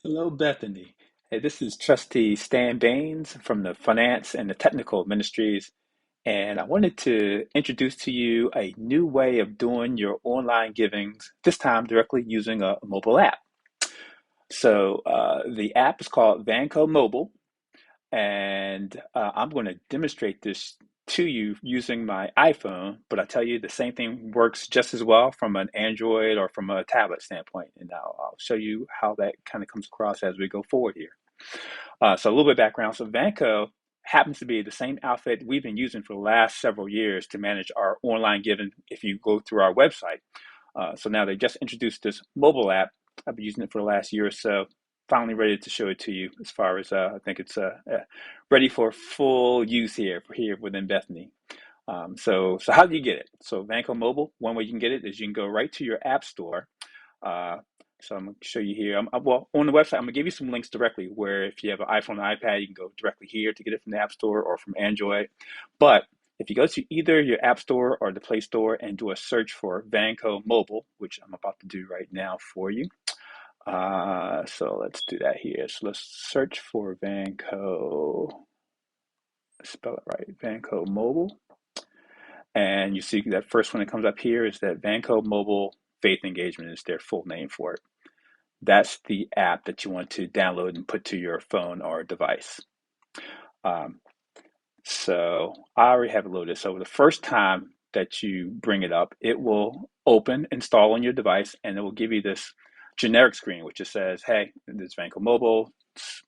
Hello, Bethany. Hey, this is Trustee Stan Baines from the Finance and the Technical Ministries, and I wanted to introduce to you a new way of doing your online givings, this time directly using a mobile app. The app is called Vanco Mobile, and I'm going to demonstrate this to you using my iPhone, but I tell you the same thing works just as well from an Android or from a tablet standpoint, and I'll show you how that kind of comes across as we go forward here. So a little bit of background. So Vanco happens to be the same outfit we've been using for the last several years to manage our online giving if you go through our website. So now they just introduced this mobile app. I've been using it for the last year or so. Finally ready to show it to you as far as I think it's ready for full use here within Bethany. So how do you get it? So Vanco Mobile, one way you can get it is you can go right to your app store. Uh, so I'm going to show you here. Well, on the website, I'm going to give you some links directly where if you have an iPhone or iPad, you can go directly here to get it from the App Store or from Android. But if you go to either your App Store or the Play Store and do a search for Vanco Mobile, which I'm about to do right now for you. So let's do that here. So let's search for Vanco, spell it right, Vanco Mobile. And you see that first one that comes up here is that Vanco Mobile Faith Engagement is their full name for it. That's the app that you want to download and put to your phone or device. Um, so I already have it loaded. So the first time that you bring it up, it will open, install on your device, and it will give you this generic screen, which just says, hey, this is Vanco Mobile.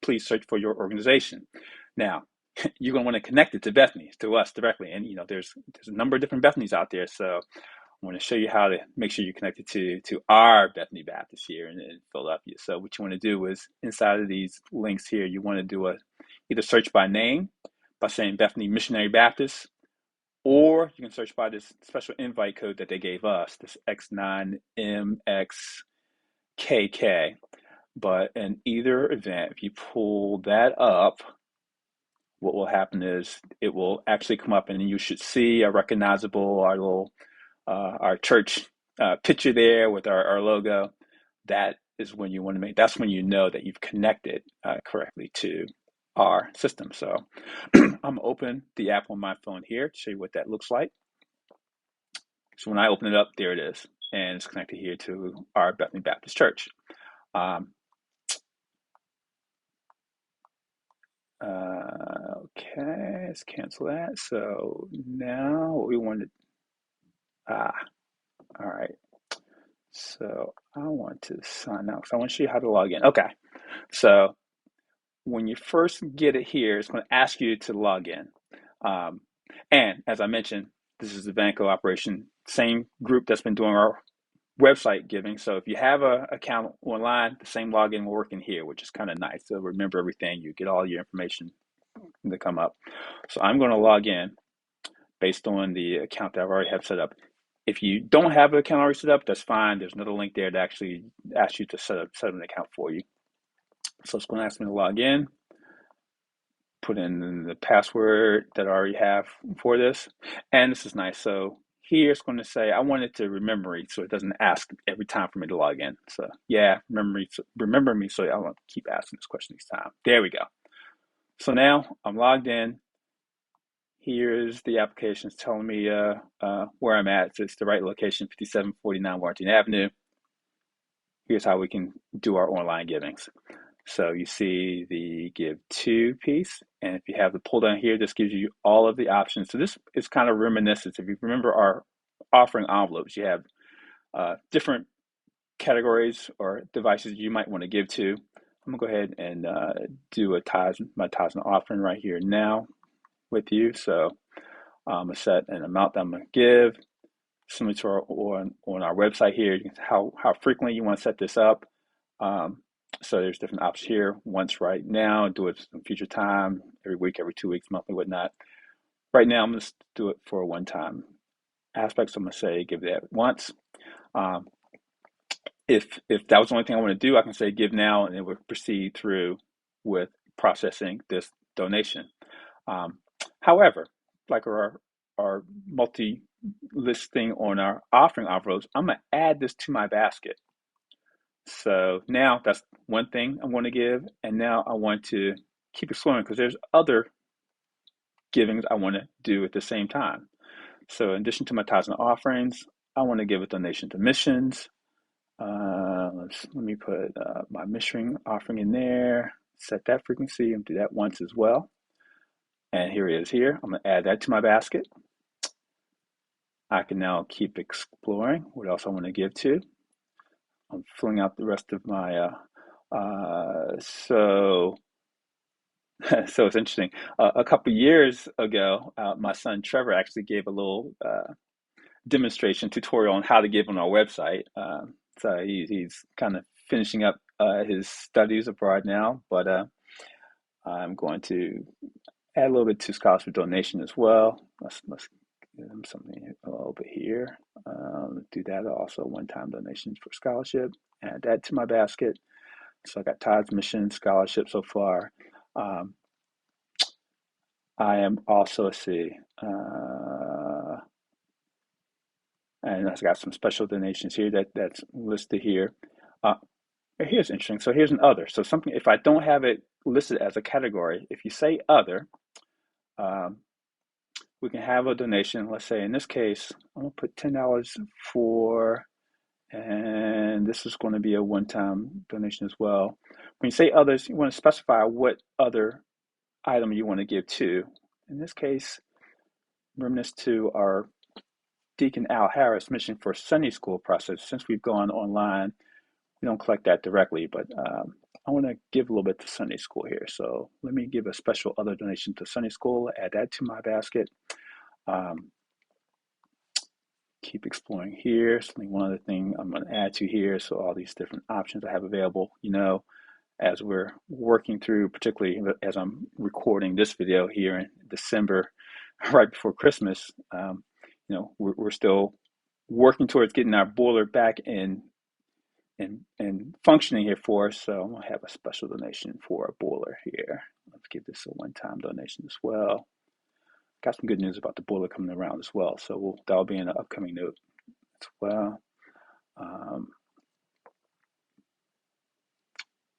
Please search for your organization. Now, you're going to want to connect it to Bethany, to us directly. And, there's a number of different Bethanies out there. So I want to show you how to make sure you're connected to our Bethany Baptist here in Philadelphia. So what you want to do is inside of these links here, you want to do either search by name by saying Bethany Missionary Baptist, or you can search by this special invite code that they gave us, this X9MXKK. But in either event, if you pull that up, what will happen is it will actually come up and you should see a recognizable, our church picture there with our logo. That is when you want to that's when you know that you've connected correctly to our system. So I'm going to open the app on my phone here to show you what that looks like. So when I open it up, there it is. And it's connected here to our Bethany Baptist Church. Okay, let's cancel that. So now what we wanted, all right. So I want to sign out. So I want to show you how to log in. Okay, so when you first get it here, it's going to ask you to log in. And as I mentioned, this is the Vanco operation, same group that's been doing our website giving. So if you have an account online, the same login will work in here, which is kind of nice. So remember everything, you get all your information to come up. So I'm going to log in based on the account that I already have set up. If you don't have an account already set up, that's fine. There's another link there to actually ask you to set up an account for you. So it's going to ask me to log in, put in the password that I already have for this. And this is nice. So here it's going to say, I want it to remember me so it doesn't ask every time for me to log in. So yeah, remember me so I won't keep asking this question each time. There we go. So now I'm logged in. Here's the application. It's telling me where I'm at. So it's the right location, 5749 Warrington Avenue. Here's how we can do our online givings. So you see the give to piece, and if you have the pull down here, this gives you all of the options. So this is kind of reminiscent. If you remember our offering envelopes, you have different categories or devices you might want to give to. I'm gonna go ahead and do my tithes and offering right here now with you. So I'm gonna set an amount that I'm gonna give, similar to on our website here. How frequently you want to set this up. So there's different options here. Once right now, do it in future time, every week, every 2 weeks, monthly, whatnot. Right now, I'm going to do it for a one-time aspect. So I'm going to say give that once. If that was the only thing I want to do, I can say give now, and it would proceed through with processing this donation. However, like our multi listing on our offering envelopes, I'm going to add this to my basket. So now that's one thing I want to give, and now I want to keep exploring because there's other givings I want to do at the same time. So in addition to my tithes and offerings, I want to give a donation to missions. Let me put my mission offering in there, set that frequency, and do that once as well. And here it is here. I'm going to add that to my basket. I can now keep exploring what else I want to give to. I'm filling out the rest of my, so so it's interesting. A couple years ago, my son Trevor actually gave a little demonstration tutorial on how to give on our website. So he's kind of finishing up his studies abroad now, but I'm going to add a little bit to scholarship donation as well. Let's give him something a little bit here. Do that also, one-time donations for scholarship. Add that to my basket. So I got tithes, mission, scholarship so far. I am also, let's see, and I've got some special donations here that's listed here. Uh, Here's interesting. So here's an other. So something, if I don't have it listed as a category, if you say other, um, we can have a donation. Let's say in this case, I'm gonna put $10 for, and this is going to be a one-time donation as well. When you say others, you want to specify what other item you want to give to. In this case, reminisce to our Deacon Al Harris mission for Sunday school process. Since we've gone online, we don't collect that directly, but I want to give a little bit to Sunday school here. So let me give a special other donation to Sunday school, add that to my basket. Um, keep exploring here. Something, one other thing I'm going to add to here. So all these different options I have available, as we're working through, particularly as I'm recording this video here in December, right before Christmas, we're still working towards getting our boiler back in and functioning here for us. So I'm gonna have a special donation for a boiler here. Let's give this a one-time donation as well. Got some good news about the boiler coming around as well. So that'll be in an upcoming note as well.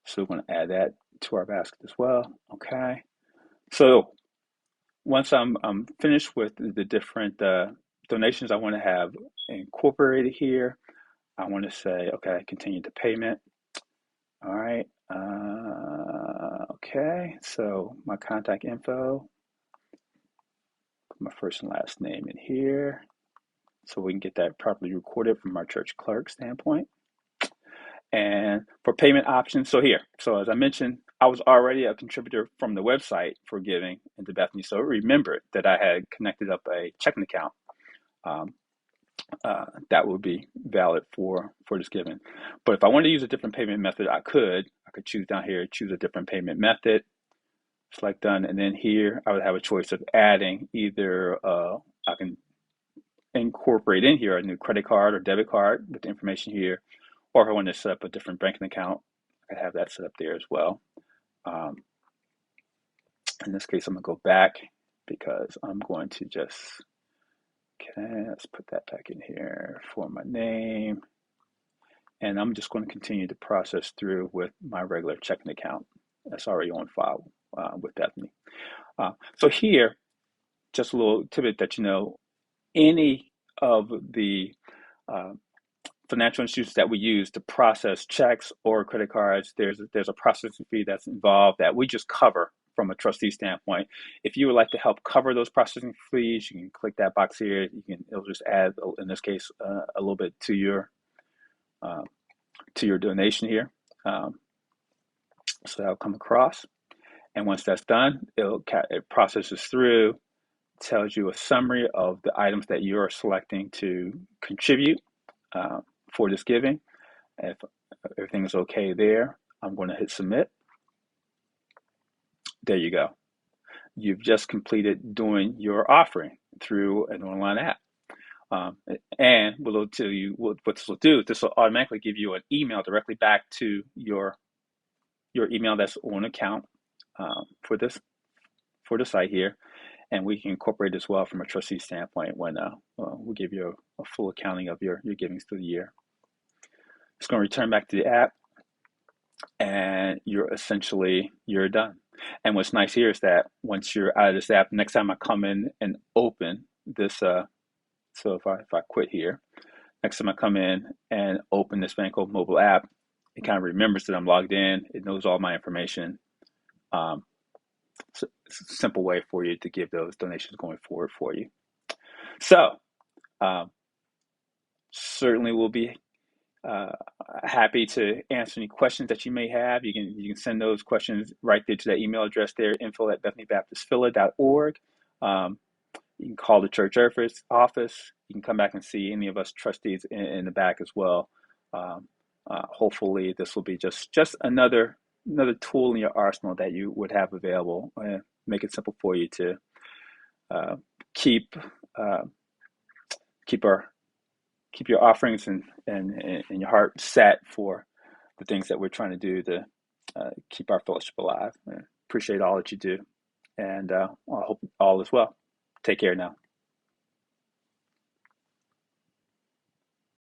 So we're going to add that to our basket as well. Okay. So once I'm finished with the different donations I want to have incorporated here, I want to say, okay, continue to payment. All right. Okay. So my contact info, put my first and last name in here so we can get that properly recorded from our church clerk standpoint. And for payment options, so as I mentioned, I was already a contributor from the website for giving into Bethany. So remember that I had connected up a checking account um, that would be valid for this giving. But if I wanted to use a different payment method, I could choose down here, choose a different payment method, select done, and then here I would have a choice of adding either I can incorporate in here a new credit card or debit card with the information here, or if I want to set up a different banking account, I can have that set up there as well. Um, in this case, I'm going to go back because I'm going to just, okay, let's put that back in here for my name. And I'm just going to continue to process through with my regular checking account that's already on file with Bethany. So here, just a little tidbit that any of the uh, financial institutions that we use to process checks or credit cards, there's a processing fee that's involved that we just cover from a trustee standpoint. If you would like to help cover those processing fees, you can click that box here. It'll just add, in this case, a little bit to your donation here. So that'll come across, and once that's done, it processes through, tells you a summary of the items that you're selecting to contribute for this giving. If everything is okay there, I'm going to hit submit. There you go. You've just completed doing your offering through an online app. And what it'll tell you, what this will do, this will automatically give you an email directly back to your email that's on account for the site here. And we can incorporate as well from a trustee standpoint when we give you a full accounting of your givings through the year. It's going to return back to the app, and you're done. And what's nice here is that once you're out of this app, next time I come in and open this, so if I quit here, next time I come in and open this Vanco mobile app, it kind of remembers that I'm logged in. It knows all my information. Um, it's a simple way for you to give those donations going forward for you. So um, certainly we'll be uh, happy to answer any questions that you may have. You can send those questions right there to that email address there, info@bethanybaptistphila.org. Um, you can call the church office. You can come back and see any of us trustees in the back as well. Um, Hopefully, this will be just another tool in your arsenal that you would have available. Make it simple for you to uh, keep uh, keep our keep your offerings and your heart set for the things that we're trying to do to keep our fellowship alive. I appreciate all that you do, and I hope all is well. Take care now.